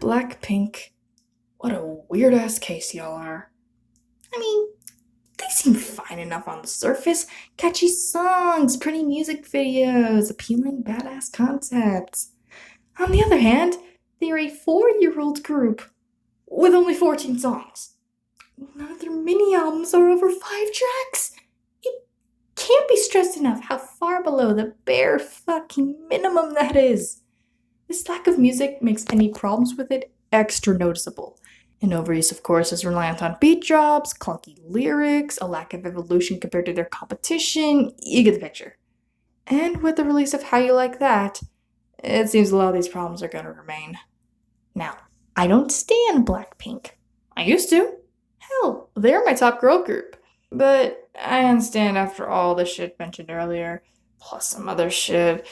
Blackpink. What a weird-ass case y'all are. I mean, they seem fine enough on the surface. Catchy songs, pretty music videos, appealing badass concepts. On the other hand, they are a 4-year-old group with only 14 songs. None of their mini-albums are over 5 tracks. It can't be stressed enough how far below the bare fucking minimum that is. This lack of music makes any problems with it extra noticeable. An overuse of course is reliant on beat drops, clunky lyrics, a lack of evolution compared to their competition. You get the picture. And with the release of How You Like That, it seems a lot of these problems are going to remain. Now, I don't stan Blackpink. I used to. Hell, they're my top girl group. But I understand after all the shit mentioned earlier, plus some other shit.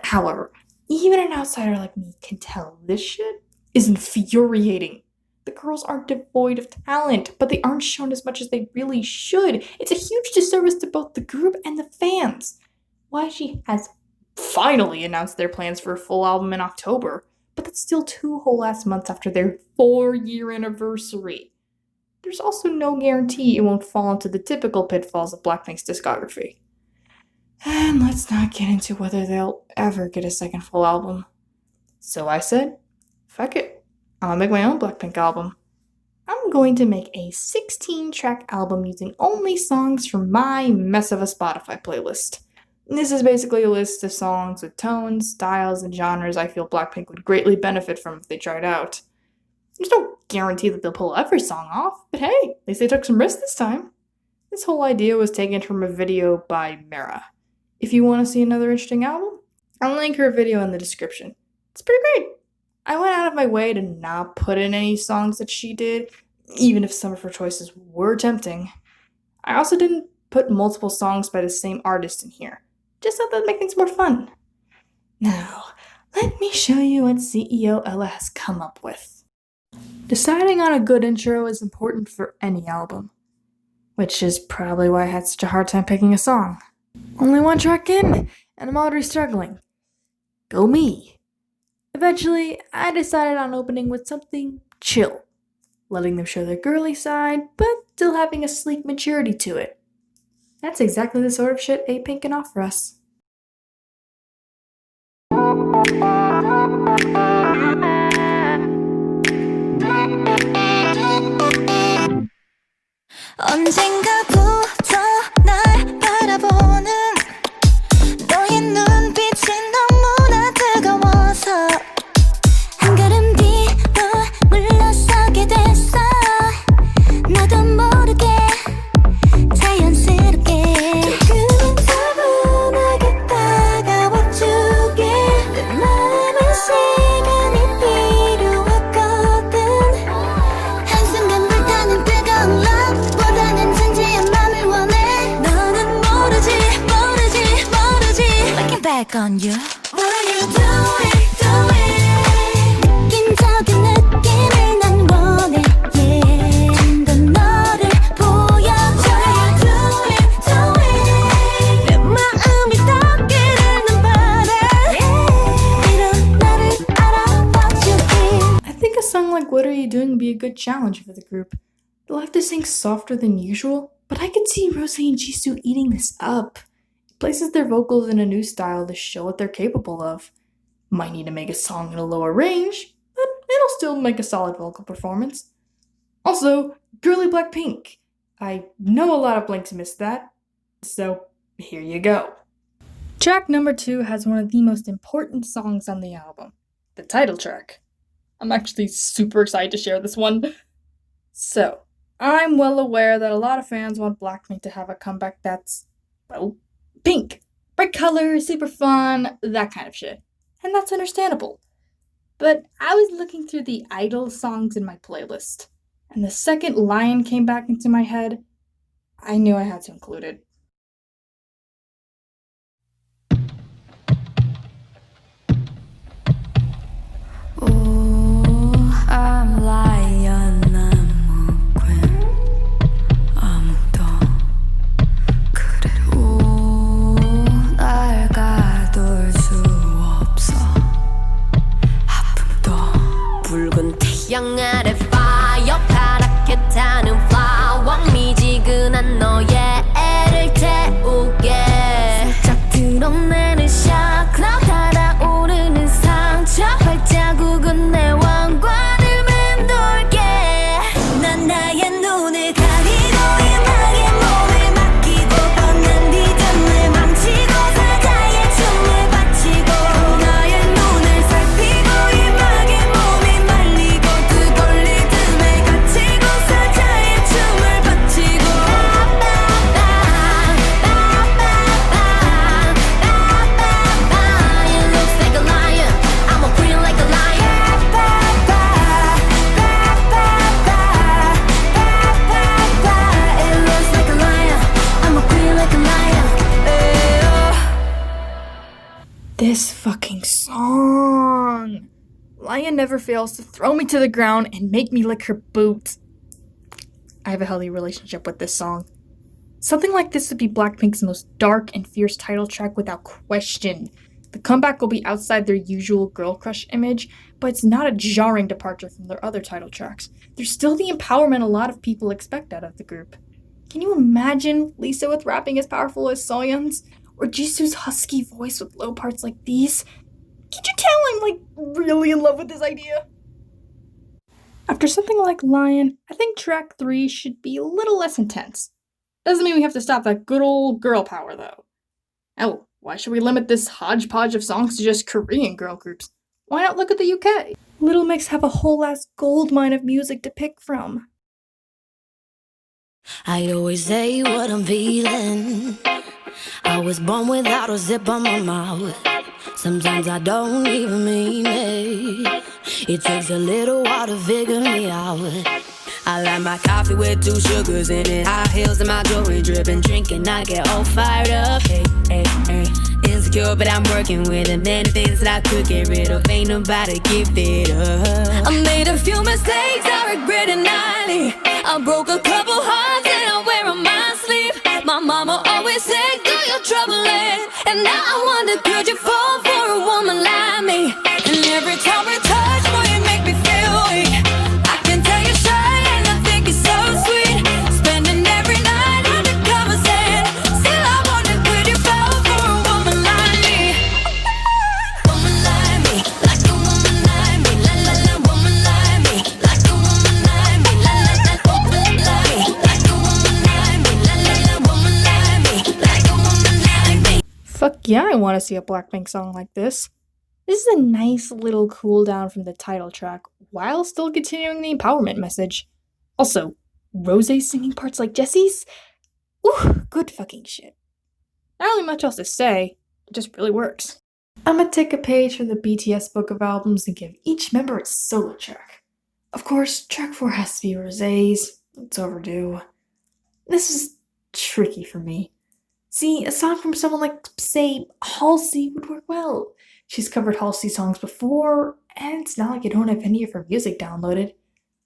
However, even an outsider like me can tell this shit is infuriating. The girls aren't devoid of talent, but they aren't shown as much as they really should. It's a huge disservice to both the group and the fans. YG has finally announced their plans for a full album in October, but that's still 2 whole last months after their 4-year anniversary. There's also no guarantee it won't fall into the typical pitfalls of Blackpink's discography. And let's not get into whether they'll ever get a second full album. So I said, fuck it. I'm gonna make my own Blackpink album. I'm going to make a 16-track album using only songs from my mess of a Spotify playlist. This is basically a list of songs with tones, styles, and genres I feel Blackpink would greatly benefit from if they tried out. There's no guarantee that they'll pull every song off, but hey, at least they took some risks this time. This whole idea was taken from a video by Mara. If you want to see another interesting album, I'll link her video in the description. It's pretty great. I went out of my way to not put in any songs that she did, even if some of her choices were tempting. I also didn't put multiple songs by the same artist in here. Just thought that'd make things more fun. Now, let me show you what CEO Ella has come up with. Deciding on a good intro is important for any album, which is probably why I had such a hard time picking a song. Only 1 track in, and I'm already struggling. Go me. Eventually, I decided on opening with something chill, letting them show their girly side, but still having a sleek maturity to it. That's exactly the sort of shit A-Pink can offer us. 언젠가부터 날 바라보는 너의 눈빛이 너무나 뜨거워서 한 걸음 뒤로 물러서게 됐어. 나도 모르게 자연스럽게 조금은 차분하게 다가와주게 내 맘에 시간이 필요하거든. 한순간 불타는 뜨거운 love보다는 진지한 맘을 원해. 너는 모르지 Looking back on you What are you doing 느낀적인 느낌을 난 원해 Yeah 좀 더 너를 보여줘 What are you doing 내 마음이 떠오르는 바래 이런 나를 알아봐주길. I think a song like What Are You Doing would be a good challenge for the group. They'll have to sing softer than usual, but I could see Rose and Jisoo eating this up. It places their vocals in a new style to show what they're capable of. Might need to make a song in a lower range, but it'll still make a solid vocal performance. Also, girly Blackpink. I know a lot of Blinks missed that, so here you go. Track number 2 has one of the most important songs on the album, the title track. I'm actually super excited to share this one. So, I'm well aware that a lot of fans want Blackpink to have a comeback that's, well, pink. Bright colors, super fun, that kind of shit. And that's understandable. But I was looking through the idol songs in my playlist, and the second Lion came back into my head, I knew I had to include it. I'm lion, I'm queen. 아무도 그래도 날 가둘 수 없어. 아픔도 붉은 양아래 fire 파랗게 타는 flower 미지근한 너의 애를 태우게 살짝 드러내는 샤크라 달아오르는 상처 발자국은 내 왕관을 맴돌게 난 나의 눈을 가리고 음악에 몸을 맡기고 뻗는 리듬을 망치고 사자의 춤을 바치고 나의 눈을 살피고 음악에 몸이 말리고 뜨거운 리듬에 갇히고 사자의 춤을 바치고 It looks like a lion I'm a queen like a lion It looks like a lion I'm a queen like a lion This fucking song! Lion never fails to throw me to the ground and make me lick her boot. I have a healthy relationship with this song. Something like this would be Blackpink's most dark and fierce title track without question. The comeback will be outside their usual girl crush image, but it's not a jarring departure from their other title tracks. There's still the empowerment a lot of people expect out of the group. Can you imagine Lisa with rapping as powerful as Soyeon's? Or Jisoo's husky voice with low parts like these? Can you tell I'm really in love with this idea? After something like Lion, I think track 3 should be a little less intense. Doesn't mean we have to stop that good old girl power though. Oh, why should we limit this hodgepodge of songs to just Korean girl groups? Why not look at the UK? Little Mix have a whole ass goldmine of music to pick from. I always say what I'm feeling. I was born without a zip on my mouth. Sometimes I don't even mean it. It takes a little while to figure me out. I like my coffee with 2 sugars in it. High heels and my jewelry dripping. Drinking, I get all fired up. Hey, hey, hey. Insecure, but I'm working with it. Many things that I could get rid of. Ain't nobody give it up. I made a few mistakes, I regret it nightly. I broke a couple hearts and I wear on my sleeve. My mama always said, do your troubling. And now I wonder, could you fall for a woman like me? And every time we touch, boy, you make me feel weak. I can tell you're shy and I think you're so sweet. Spending every night under covers and still I wonder, could you fall for a woman like me? Woman like me, like a woman like me. La la la, woman like me, like a woman like me. La la la, woman like me, like a woman like me. La la la, woman like me, like a woman like me. Fuck yeah, I want to see a Blackpink song like this. This is a nice little cool down from the title track, while still continuing the empowerment message. Also, Rose's singing parts like Jessie's? Ooh, good fucking shit. Not really much else to say, it just really works. I'ma take a page from the BTS book of albums and give each member its solo track. Of course, track 4 has to be Rose's. It's overdue. This is tricky for me. See, a song from someone like, say, Halsey would work well. She's covered Halsey songs before, and it's not like I don't have any of her music downloaded.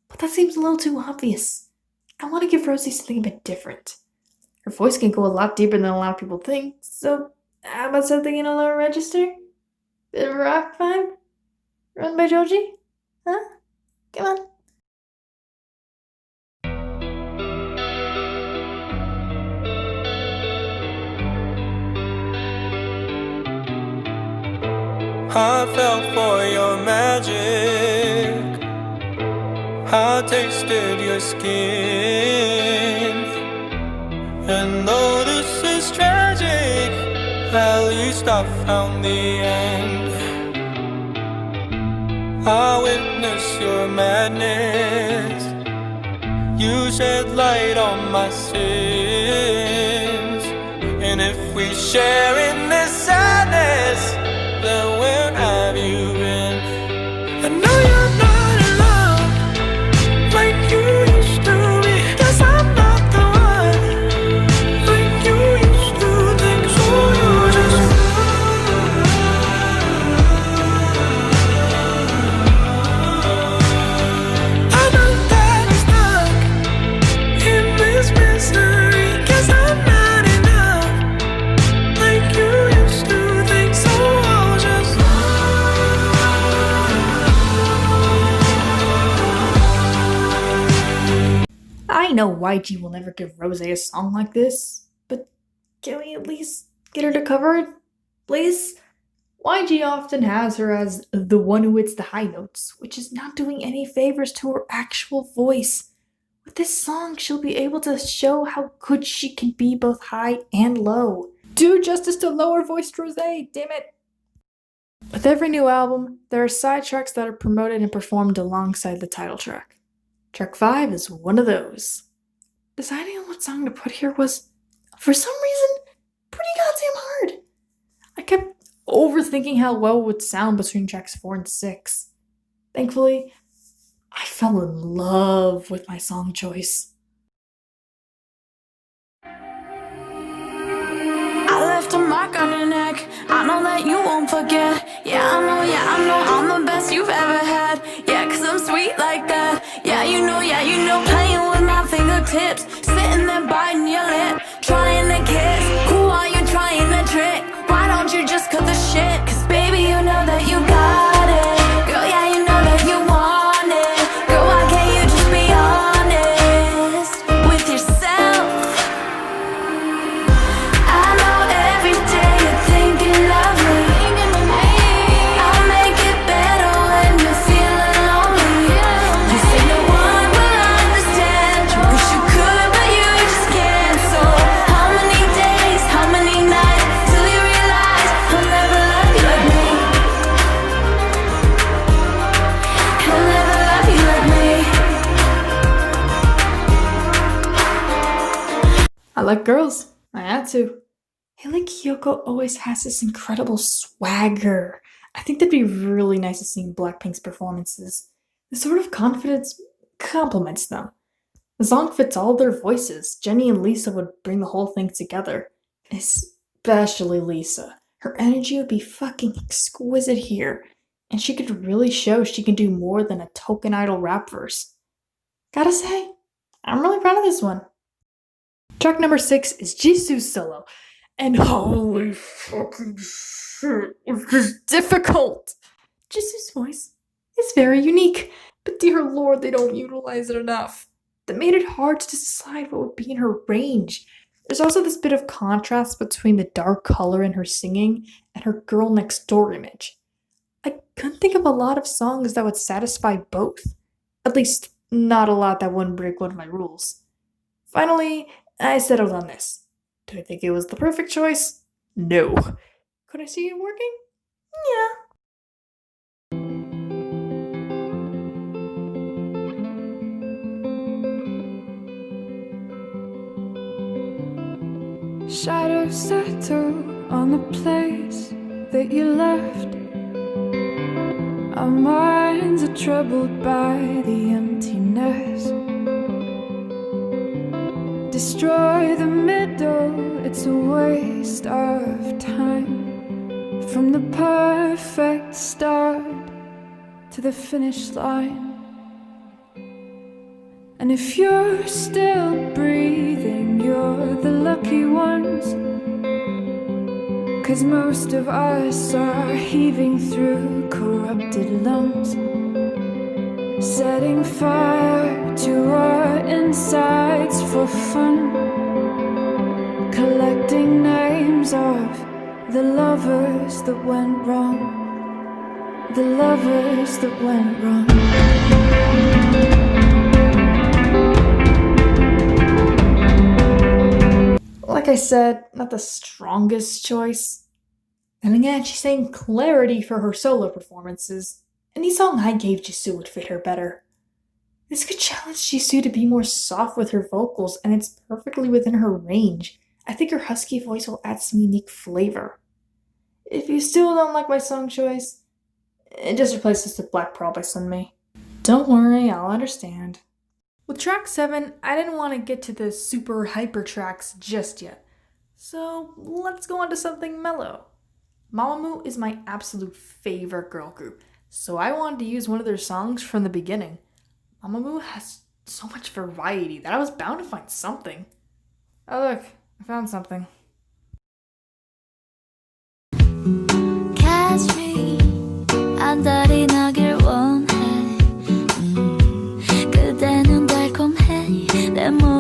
But that seems a little too obvious. I want to give Rosie something a bit different. Her voice can go a lot deeper than a lot of people think, so how about something in a lower register? Bit of a rock vibe? Run by Joji? Huh? Come on. I fell for your magic. I tasted your skin. And though this is tragic, at least I found the end. I witnessed your madness. You shed light on my sins. And if we share in this sadness, then where have you been? I know you're not in love like you used to be, 'cause I'm not the one like you used to think. So you just I know that I'm stuck in this misery, 'cause I'm not enough like you used to think. So know YG will never give Rosé a song like this, but can we at least get her to cover it, please? YG often has her as the one who hits the high notes, which is not doing any favors to her actual voice. With this song, she'll be able to show how good she can be both high and low. Do justice to lower voiced Rosé, damn it! With every new album, there are side tracks that are promoted and performed alongside the title track. Track 5 is one of those. Deciding on what song to put here was, for some reason, pretty goddamn hard. I kept overthinking how well it would sound between tracks 4 and 6. Thankfully, I fell in love with my song choice. I left a mark on your neck. I know that you won't forget. Yeah, I know I'm the best you've ever had. Yeah, 'cause I'm sweet like that. Yeah, you know, playing with my fingertips. Sitting there biting your lip, trying to kiss. Who are you trying to trick? Why don't you just cut the shit? 'Cause baby, you know that you got it. Girl, yeah, you know that you want it. Girl, why can't you just be honest with yourself? I know every day you're thinking of me. I'll make it better when you're feeling lonely. You say no one will understand. You wish you could, but you just can't. So how many days, how many nights till you realize he'll never love you like me? He'll never love you like me. I like girls. I had to. Haley Kiyoko always has this incredible swagger. I think that'd be really nice to see in Blackpink's performances. This sort of confidence complements them. The song fits all their voices. Jennie and Lisa would bring the whole thing together. Especially Lisa. Her energy would be fucking exquisite here. And she could really show she can do more than a token idol rap verse. Gotta say, I'm really proud of this one. Track number 6 is Jisoo's solo. And holy fucking shit, is this difficult! Jisoo's voice is very unique, but dear lord, they don't utilize it enough. That made it hard to decide what would be in her range. There's also this bit of contrast between the dark color in her singing and her girl next door image. I couldn't think of a lot of songs that would satisfy both. At least, not a lot that wouldn't break one of my rules. Finally, I settled on this. Do I think it was the perfect choice? No. Could I see it working? Yeah. Shadows settle on the place that you left. Our minds are troubled by the emptiness. Destroy the middle, it's a waste of time. From the perfect start to the finish line. And if you're still breathing, you're the lucky ones. 'Cause most of us are heaving through corrupted lungs, setting fire to our insides for fun, collecting names of the lovers that went wrong, the lovers that went wrong. Like I said, not the strongest choice. And again, she's saying clarity for her solo performances. Any song I gave Jisoo would fit her better. This could challenge Jisoo to be more soft with her vocals, and it's perfectly within her range. I think her husky voice will add some unique flavor. If you still don't like my song choice, just replace this with Black Pearl by Sunmi. Don't worry, I'll understand. With track 7, I didn't want to get to the super hyper tracks just yet. So let's go on to something mellow. Mamamoo is my absolute favorite girl group, so I wanted to use one of their songs from the beginning. Mamamoo has so much variety that I was bound to find something. Oh look, I found something. Catch me, 안달이 나길 원해. 그대는 달콤해, 내 몸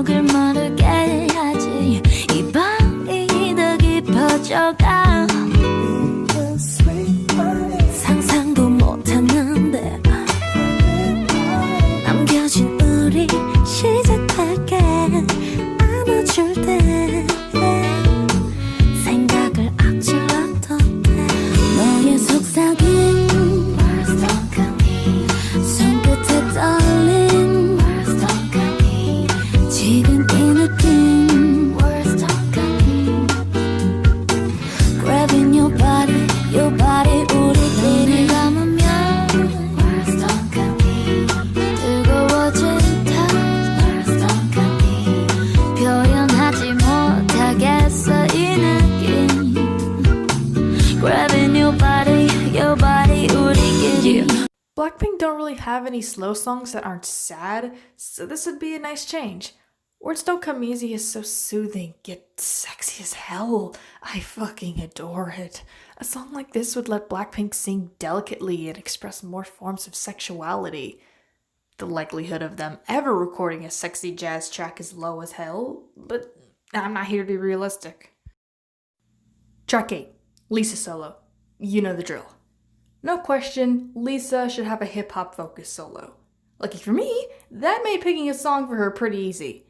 have any slow songs that aren't sad, so this would be a nice change. Words Don't Come Easy is so soothing, yet sexy as hell. I fucking adore it. A song like this would let Blackpink sing delicately and express more forms of sexuality. The likelihood of them ever recording a sexy jazz track is low as hell, but I'm not here to be realistic. Track 8, Lisa solo. You know the drill. No question, Lisa should have a hip-hop focused solo. Lucky for me, that made picking a song for her pretty easy.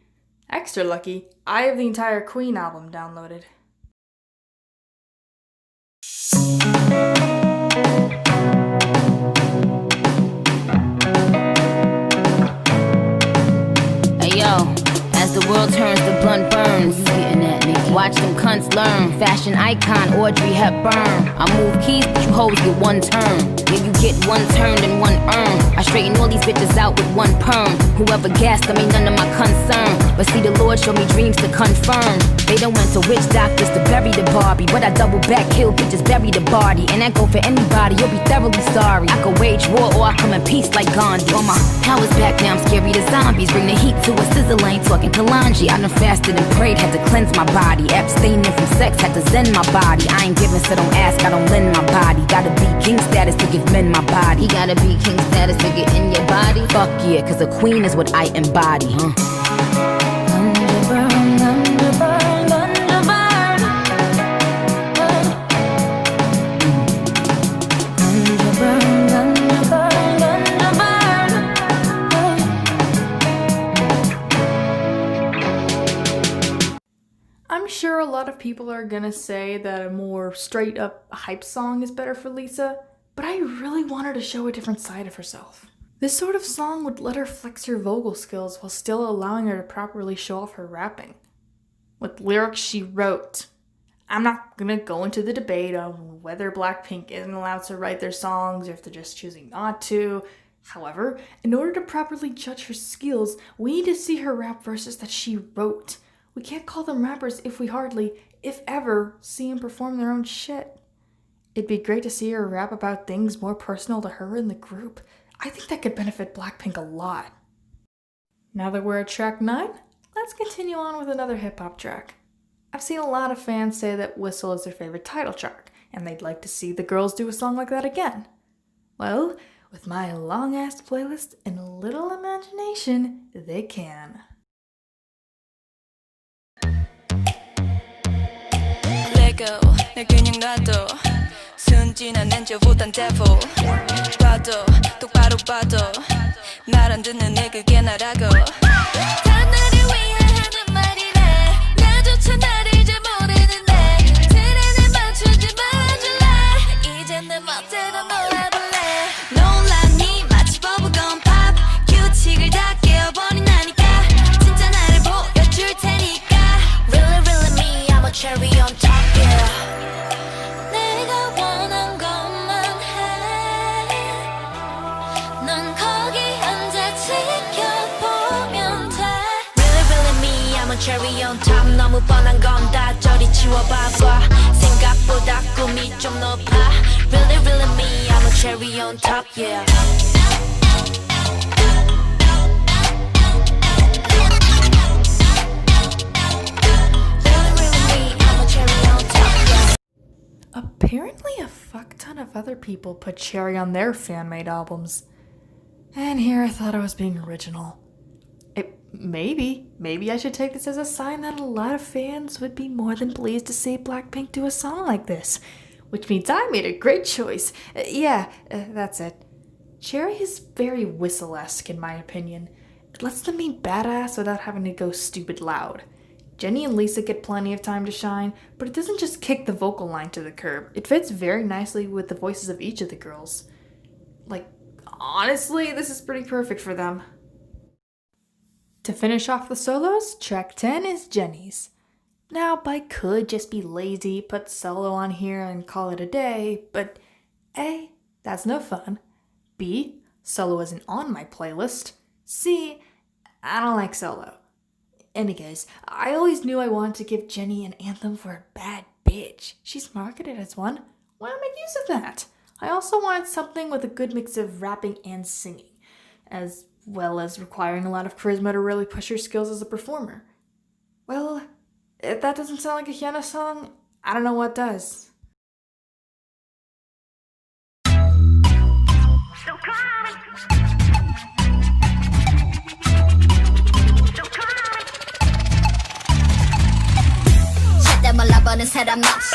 Extra lucky, I have the entire Queen album downloaded. Hey yo, as the world turns, the blunt burns. Watch them cunts learn. Fashion icon Audrey Hepburn. I move keys, but you hoes get one turn. Yeah, you get one turn and one earn. I straighten all these bitches out with one perm. Whoever gassed them ain't none of my concern. But see, the Lord showed me dreams to confirm. They done went to witch doctors to bury the Barbie, but I double back, kill bitches, bury the body. And that go for anybody, you'll be thoroughly sorry. I could wage war or I come in peace like Gandhi. All my powers back now, I'm scary to zombies. Bring the heat to a sizzle, ain't talking Kalanji. I done fasted and prayed, had to cleanse my body. Abstaining from sex, had to zen my body. I ain't giving, so don't ask, I don't lend my body. Gotta be king status to give men my body. You gotta be king status to get in your body. Fuck yeah, cause a queen is what I embody, Underburn, underburn, underburn. Underburn, underburn, underburn. I'm sure a lot of people are gonna say that a more straight up hype song is better for Lisa, but I really want her to show a different side of herself. This sort of song would let her flex her vocal skills while still allowing her to properly show off her rapping. With lyrics she wrote. I'm not gonna go into the debate on whether Blackpink isn't allowed to write their songs or if they're just choosing not to. However, in order to properly judge her skills, we need to see her rap verses that she wrote. We can't call them rappers if we hardly, if ever, see them perform their own shit. It'd be great to see her rap about things more personal to her and the group. I think that could benefit Blackpink a lot. Now that we're at track 9, let's continue on with another hip-hop track. I've seen a lot of fans say that Whistle is their favorite title track, and they'd like to see the girls do a song like that again. Well, with my long-ass playlist and a little imagination, they can. Lego, 날 그냥 놔둬 순진한 엔저보단 devil 봐도 똑바로 봐도 말 안 듣는 애 그게 나라고 다 나를 위해 하는 말이래 나조차 나를 잘 모르는데 트렌에 맞추지 말아줄래 이제 내 멋대로 놀아볼래 논란이 마치 버블건 팝 규칙을 다 깨어버린다니까 진짜 나를 보여줄 테니까 Really really me I'm a cherry on top yeah 내가 원한 것만 해넌 거기 앉아 지켜보면 돼 Really really me I'm a cherry on top 너무 뻔한 건 다 저리 치워봐봐 생각보다 꿈이 좀 높아 Really really me I'm a cherry on top yeah Apparently a fuck ton of other people put Cherry on their fan-made albums. And here I thought I was being original. Maybe I should take this as a sign that a lot of fans would be more than pleased to see Blackpink do a song like this. Which means I made a great choice. That's it. Cherry is very Whistle-esque in my opinion. It lets them be badass without having to go stupid loud. Jennie and Lisa get plenty of time to shine, but it doesn't just kick the vocal line to the curb. It fits very nicely with the voices of each of the girls. Honestly, this is pretty perfect for them. To finish off the solos, track 10 is Jennie's. Now, I could just be lazy, put solo on here and call it a day, but A, that's no fun. B, solo isn't on my playlist. C, I don't like solo. Anyways, I always knew I wanted to give Jennie an anthem for a bad bitch. She's marketed as one. Why not make use of that? I also wanted something with a good mix of rapping and singing. as well as requiring a lot of charisma to really push her skills as a performer. Well, if that doesn't sound like a Hyuna song, I don't know what does. 절대 몰라보는 사람 없이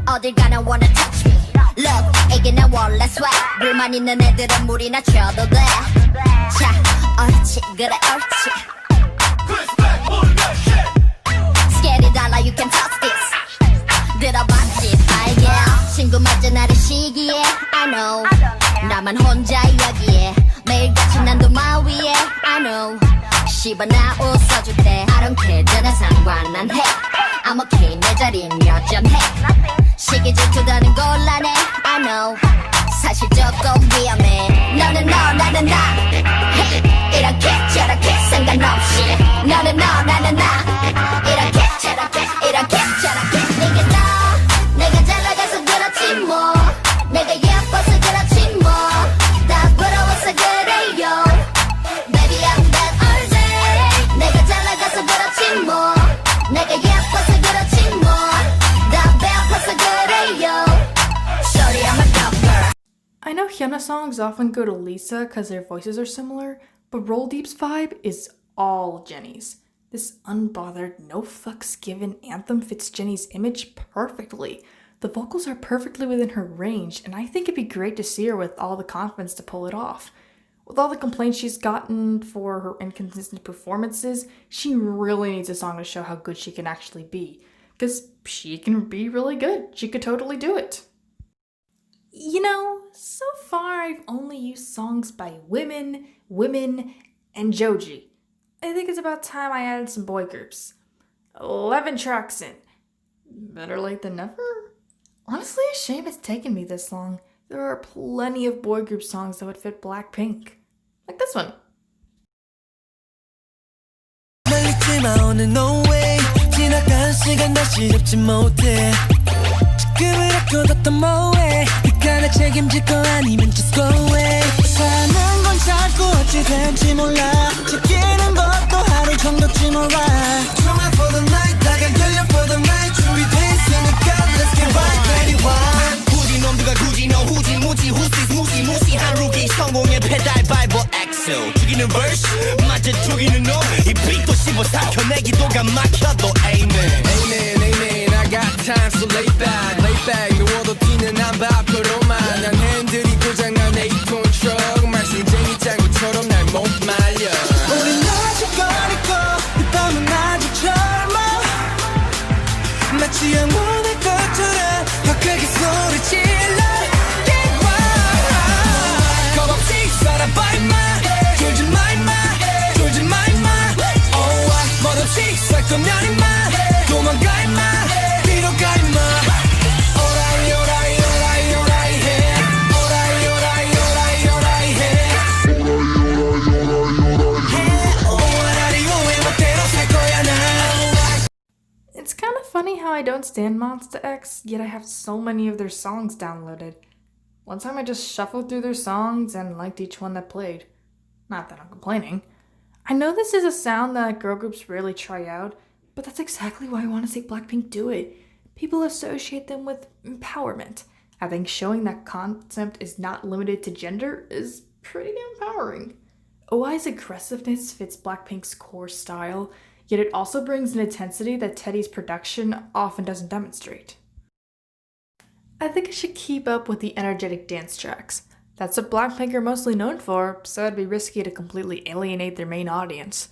어딜 가나 wanna touch me. Look, 이게 나 원래 swag. 불만 있는 애들은 물이나 줘도 돼. 자, 옳지, 그래 옳지. Scary 달라, you can touch this. 들어봤지, 알게. 친구 맞은 나를 시기에 I know. 나만 혼자 여기에 매일같이 난도 마 위에 I know. 씹어 나 웃어줄 때 I don't care, 전혀 상관 안 해. I'm okay, 내 자리는 여전해. 시기 질투다는 곤란해 I know. 사실 조금 위험해. 너는 너, 나는 나. Hey, 이렇게 저렇게 상관없이. 너는 너, 나는 나. 이렇게 저렇게 이렇게 저렇게. 이게 나. 내가 잘 나가서 그렇지 뭐. 내가 예뻐서 그렇지 뭐. 다 부러워서 그래요. Baby I'm that all day. 내가 잘 나가서 그렇지 뭐. 내가 예뻐서 그렇지 뭐. 다 배고파서 그래요. Sorry I'm a dumb girl. I know Hyuna songs often go to Lisa because their voices are similar, but Roll Deep's vibe is all Jennie's. This unbothered, no fucks given anthem fits Jennie's image perfectly. The vocals are perfectly within her range, and I think it'd be great to see her with all the confidence to pull it off. With all the complaints she's gotten for her inconsistent performances, she really needs a song to show how good she can actually be. Because she can be really good. She could totally do it. You know, so far I've only used songs by women, and Joji. I think it's about time I added some boy groups. 11 tracks in. Better late than never? Honestly, a shame it's taken me this long. There are plenty of boy group songs that would fit Blackpink. Like this one. 말리지마 오늘 no way 지나간 시간 다시 잡지 못해 지금을 아껴뒀던 뭐해 네가 날 책임질 거 아니면 just go away 사는 건 자꾸 어찌 될지 몰라 지키는 것도 하루 정도지 몰라 정말 for the night 나간 결력 for the night 준비돼 있으니까 let's get right ready one 굳이 놈들과 굳이 너 후지 무지 후시 무시무시한 루키 성공의 페달 밟어 엑셀 죽이는 verse 맞아 죽이는 놈이 빅도 씹어 삼켜내 기도가 막혀도 amen amen amen I got time so lay back 누워도 뛰는 한 밖으로만 난 핸들이 고장난 8톤 트럭 말썽쟁이 짱구처럼 날 못 말려 우린 아직 어리고 이 밤은 아직 젊어 마치 영원할 것처럼 더 크게 소리 질러 Get wild 겁없이 살아봐 임마 졸지 마 임마 졸지 마 임마 Oh 멋없이 살 거면 임마 도망가 임마 뒤로 가 임마 오라이 오라이 오라이 오라이 해 오라이 오라이 오라이 오라이 해 오라이 오라이 멋대로 살 거야 나 It's kind of funny how I don't stand Monsta X, yet I have so many of their songs downloaded. One time I just shuffled through their songs and liked each one that played. Not that I'm complaining. I know this is a sound that girl groups rarely try out, but that's exactly why I want to see Blackpink do it. People associate them with empowerment. I think showing that concept is not limited to gender is pretty damn empowering. OI's aggressiveness fits Blackpink's core style, yet it also brings an intensity that Teddy's production often doesn't demonstrate. I think I should keep up with the energetic dance tracks. That's what Blackpink are mostly known for, so it'd be risky to completely alienate their main audience.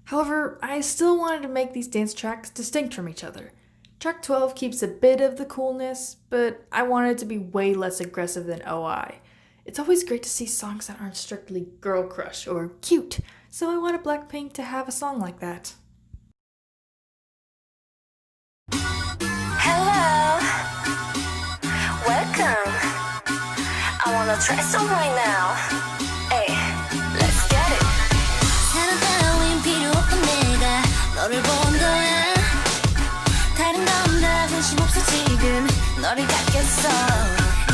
However, I still wanted to make these dance tracks distinct from each other. Track 12 keeps a bit of the coolness, but I wanted it to be way less aggressive than OI. It's always great to see songs that aren't strictly girl crush or cute, so I wanted Blackpink to have a song like that. Hello, welcome. I wanna try some right now. Hey, let's get it. 사랑 따윈 필요 없던 내가 너를 본 거야 다른 건 다 관심 없어 지금 너를 갖겠어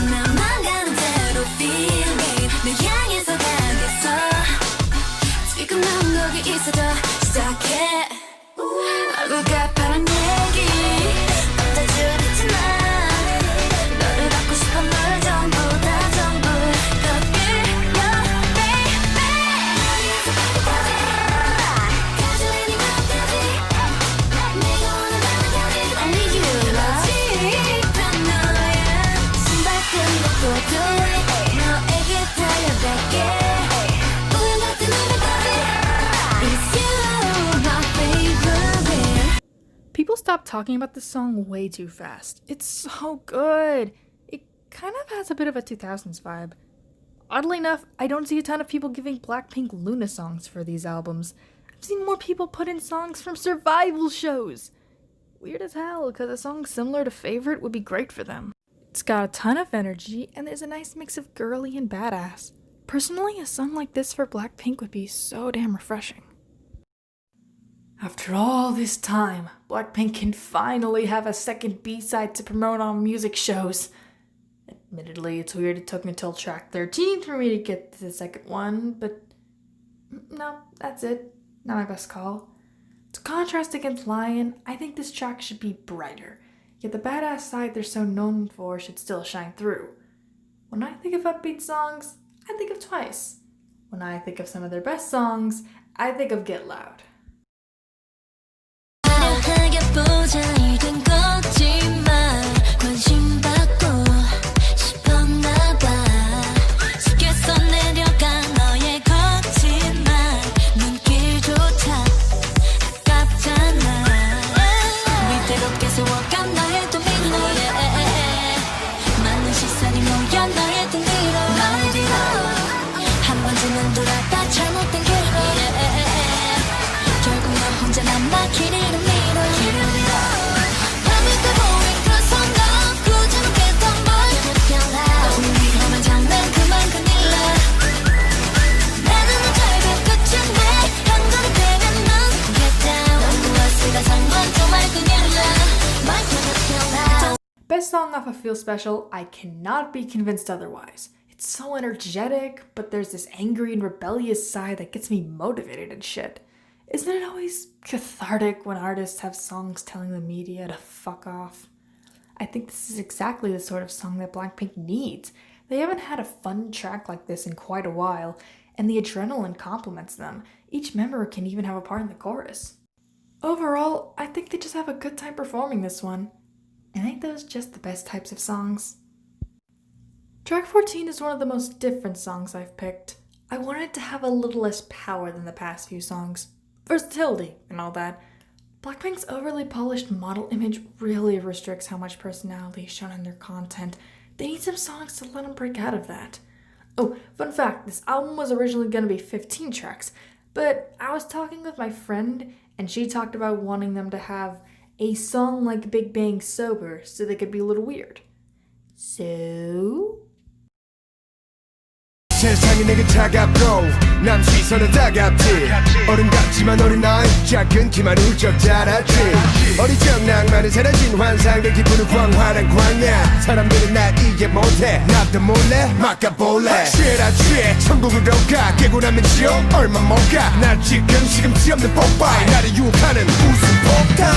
나만 가는 대로 feeling 널 향해서 가겠어 stop talking about this song way too fast. It's so good. It kind of has a bit of a 2000s vibe. Oddly enough, I don't see a ton of people giving Blackpink Luna songs for these albums. I've seen more people put in songs from survival shows. Weird as hell, because a song similar to Favorite would be great for them. It's got a ton of energy, and there's a nice mix of girly and badass. Personally, a song like this for Blackpink would be so damn refreshing. After all this time, Blackpink can finally have a second B-side to promote on music shows. Admittedly, it's weird it took me till track 13 for me to get to the second one, but no, that's it. Not my best call. To contrast against Lion, I think this track should be brighter, yet the badass side they're so known for should still shine through. When I think of upbeat songs, I think of Twice. When I think of some of their best songs, I think of Get Loud. Best song off of Feel Special, I cannot be convinced otherwise. It's so energetic, but there's this angry and rebellious side that gets me motivated and shit. Isn't it always cathartic when artists have songs telling the media to fuck off? I think this is exactly the sort of song that Blackpink needs. They haven't had a fun track like this in quite a while, and the adrenaline complements them. Each member can even have a part in the chorus. Overall, I think they just have a good time performing this one. And ain't those just the best types of songs? Track 14 is one of the most different songs I've picked. I wanted it to have a little less power than the past few songs. Versatility and all that. Blackpink's overly polished model image really restricts how much personality is shown in their content. They need some songs to let them break out of that. Oh, fun fact, this album was originally going to be 15 tracks, but I was talking with my friend and she talked about wanting them to have a song like Big Bang Sober so they could be a little weird. So... 세상이 내게 차갑고 남 시선은 따갑지 어른 같지만 어린아이 작은 키만 훌쩍 자랐지 어리적 낭만은 사라진 환상들 기분은 광활한 광야 사람들은 날 이해 못해 나도 몰래 막아볼래 취해라 취해 천국으로 가 깨고 나면 지옥 얼마 못 가 나 지금 시금치 없는 뽀빠이 나를 유혹하는 웃음 폭탄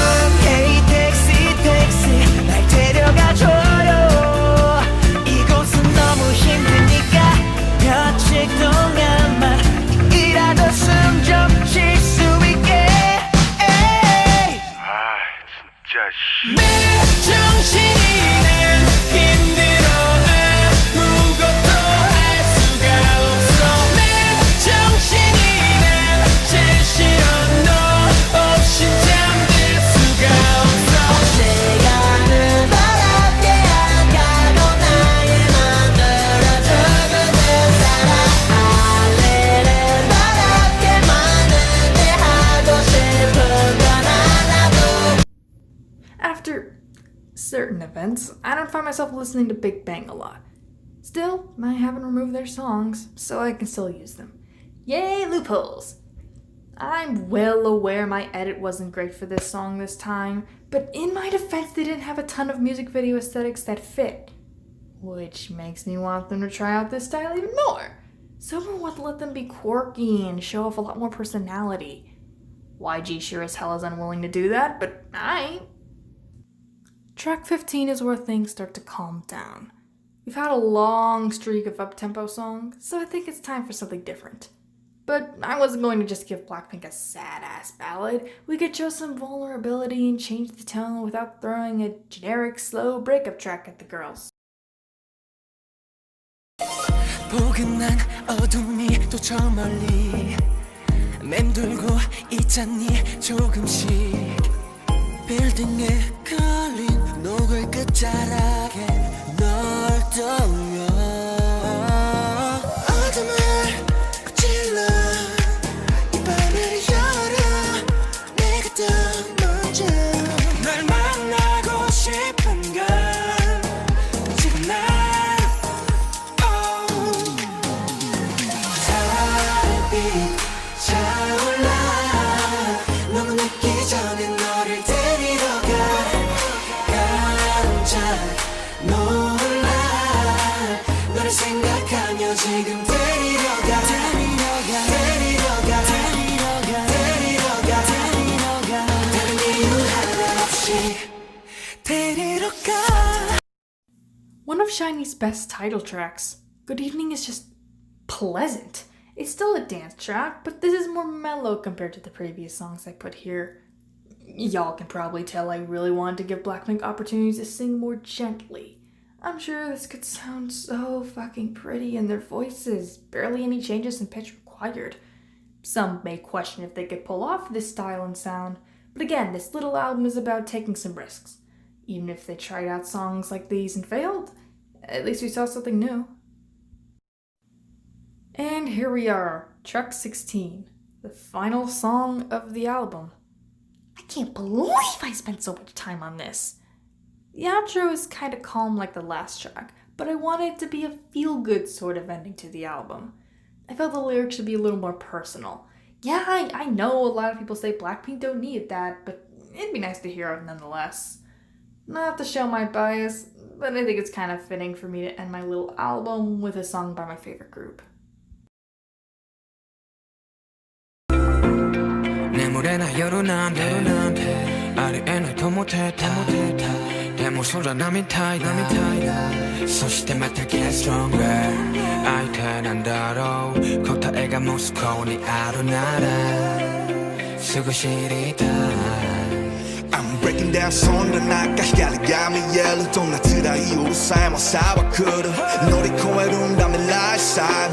Hey 택시 날 데려가줘요 이곳은 너무 힘드니까 며칠 동안만 이라도 숨 좀 쉴 수 있게 진짜 맨정신이는 힘들어 아무것도 할 수가 없어 맨정신이는 제일 싫어 너 없이 잠들 수가 없어 시간은 바랍게 안 가고 나의 맘대로 두고든 살아 할일은 바랍게 많은데 하고 싶은 건 하나도. After certain events, I don't find myself listening to Big Bang a lot. Still, I haven't removed their songs, so I can still use them. Yay, loopholes! I'm well aware my edit wasn't great for this song this time, but in my defense, they didn't have a ton of music video aesthetics that fit. Which makes me want them to try out this style even more. Sober want to let them be quirky and show off a lot more personality. YG sure as hell is unwilling to do that, but I ain't. Track 15 is where things start to calm down. We've had a long streak of up-tempo songs, so I think it's time for something different. But I wasn't going to just give Blackpink a sad-ass ballad. We could show some vulnerability and change the tone without throwing a generic, slow breakup track at the girls. 포근한 어둠이 또 저 멀리 맴돌고 있잖니 조금씩 빌딩에 걸린 녹을 끝자락에 널 떠올려 어둠을 찔러 이 밤을 열어 내가 더 먼저 널 만나고 싶은 걸 지금 난 달빛 차올라 너무 늦기 전에 너를 데리러 가 깜짝 놀라 너를 생각하며 지금 데리러 가 다른 이유 하나 없이 데리러 가. One of SHINee's best title tracks, Good Evening, is just pleasant. It's still a dance track, but this is more mellow compared to the previous songs I put here. Y'all can probably tell I really wanted to give Blackpink opportunities to sing more gently. I'm sure this could sound so fucking pretty in their voices, barely any changes in pitch required. Some may question if they could pull off this style and sound, but again, this little album is about taking some risks. Even if they tried out songs like these and failed, at least we saw something new. And here we are, track 16, the final song of the album. I can't believe I spent so much time on this. The outro is kind of calm like the last track, but I wanted it to be a feel-good sort of ending to the album. I felt the lyrics should be a little more personal. Yeah, I know a lot of people say Blackpink don't need that, but it'd be nice to hear it nonetheless. Not to show my bias, but I think it's kind of fitting for me to end my little album with a song by my favorite group. 내물에나 열어난데 아래에 날 더 못해 내 모습으로 남이 타이다 소시대 맡을 get stronger 아이테 난다로 겉아애가 모스코 네 아로나라 쓰고 시리다 I'm breaking down 손으로 나가 휘갈리감이 yellow 또 나트라 이유로 삶아 사와 그려 놀이코에 룬다면 lifestyle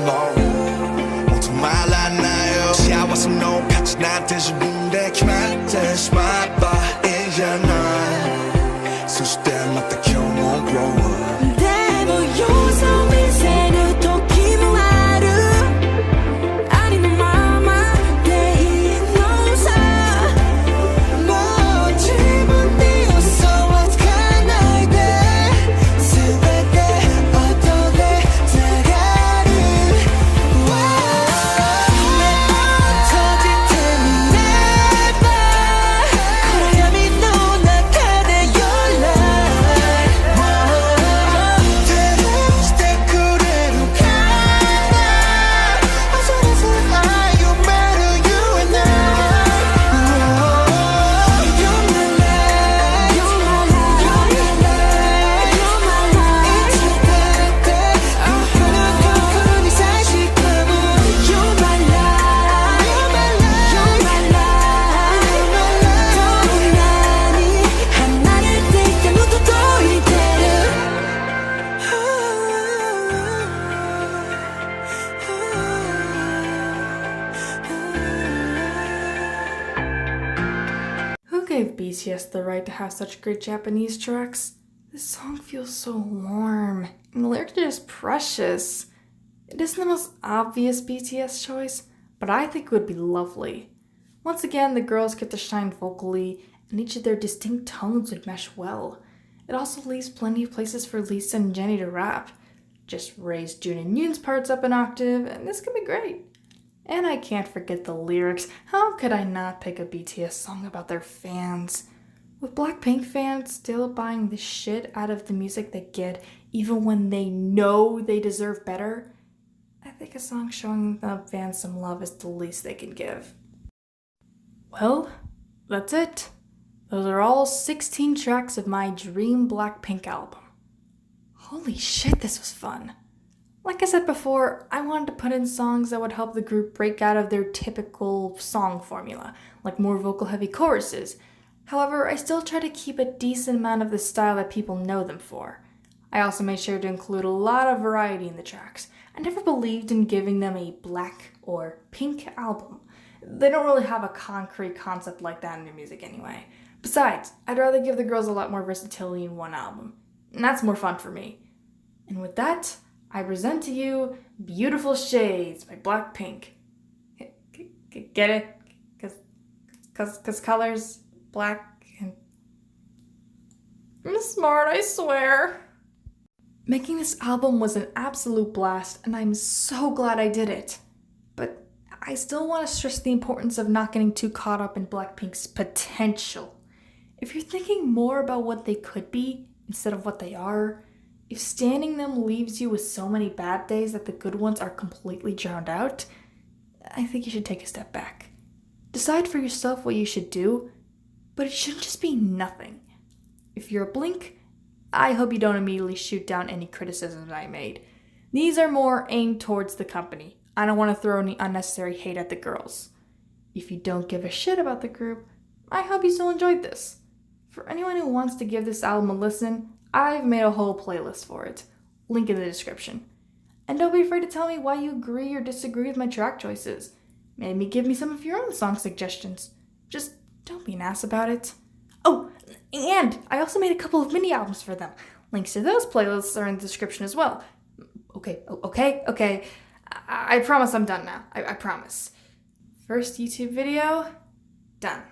모두 말랐나요 샤워서 너 같이 나한테 죽은데 그만 That's my body 이제 난 소시대 맡다 come on grow up 대보요서 미세는 도끼모 하루 아니 너 마마 내 인노사 뭐 집은 띄었어 What's kind of day 스베데 어떠게 다가를 내 터질 때문에 봐 고요함이 너 나가대 your life 데려오실 때 그래로 가나 어서서 you matter you and You're my life You're my life You're my life You're my life 이 사실감은 You're my life You're my life 더운하니 하나를 뗄때 모두 또 이대로 Who gave BTS the right to have such great Japanese tracks? This song feels so warm, and the lyrics are just precious. It isn't the most obvious BTS choice, but I think it would be lovely. Once again, the girls get to shine vocally, and each of their distinct tones would mesh well. It also leaves plenty of places for Lisa and Jennie to rap. Just raise Jun and Yoon's parts up an octave, and this could be great. And I can't forget the lyrics. How could I not pick a BTS song about their fans? With Blackpink fans still buying the shit out of the music they get, even when they know they deserve better, I think a song showing the fans some love is the least they can give. Well, that's it. Those are all 16 tracks of my dream Blackpink album. Holy shit, this was fun. Like I said before, I wanted to put in songs that would help the group break out of their typical song formula, like more vocal-heavy choruses. However, I still try to keep a decent amount of the style that people know them for. I also made sure to include a lot of variety in the tracks. I never believed in giving them a black or pink album. They don't really have a concrete concept like that in their music anyway. Besides, I'd rather give the girls a lot more versatility in one album, and that's more fun for me. And with that, I present to you Beautiful Shades by Blackpink. Get it? Cause colors, black and... I'm smart, I swear. Making this album was an absolute blast, and I'm so glad I did it. But I still want to stress the importance of not getting too caught up in Blackpink's potential. If you're thinking more about what they could be instead of what they are, if standing them leaves you with so many bad days that the good ones are completely drowned out, I think you should take a step back. Decide for yourself what you should do, but it shouldn't just be nothing. If you're a Blink, I hope you don't immediately shoot down any criticisms I made. These are more aimed towards the company. I don't want to throw any unnecessary hate at the girls. If you don't give a shit about the group, I hope you still enjoyed this. For anyone who wants to give this album a listen, I've made a whole playlist for it. Link in the description. And don't be afraid to tell me why you agree or disagree with my track choices. Maybe give me some of your own song suggestions. Just don't be an ass about it. Oh, and I also made a couple of mini albums for them. Links to those playlists are in the description as well. Okay. I promise I'm done now. I promise. First YouTube video, done.